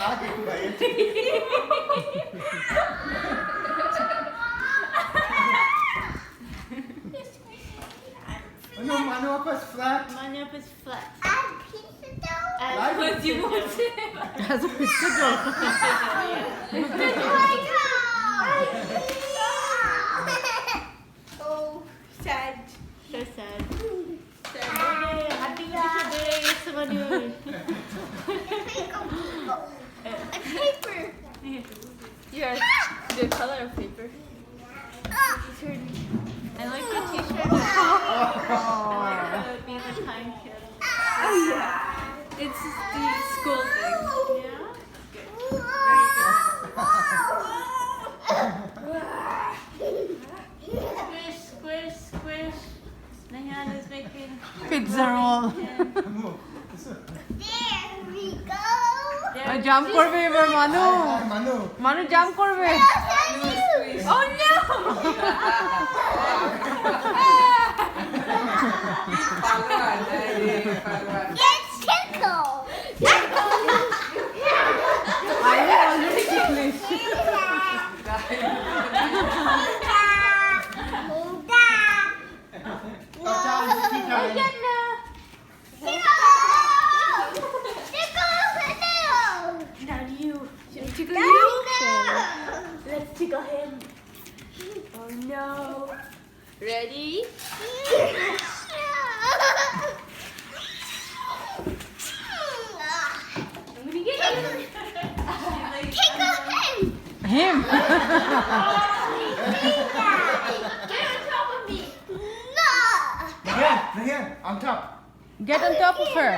Akin ba yun? Ano pa is flat? Money up is flat. Add pizza dough. As what you want to. Has a pizza dough. Oh, sad. So sad. Okay, happy birthday, somebody. A paper. Yours. The color of paper. I like the t-shirt. Be the time kid. It's the school thing. Yeah? Squish, squish, squish. Nayan is making... Pizza roll. There we go. Ay, jump করবে এবার মানু। Manu. মানু jump করবে। Oh no! Get tickle. I have already ticklish. Now you. Should I tickle you? Let's tickle him. Oh no. Ready? I'm gonna get you. Him. Get on top of me. Here, on top. Get on top of her.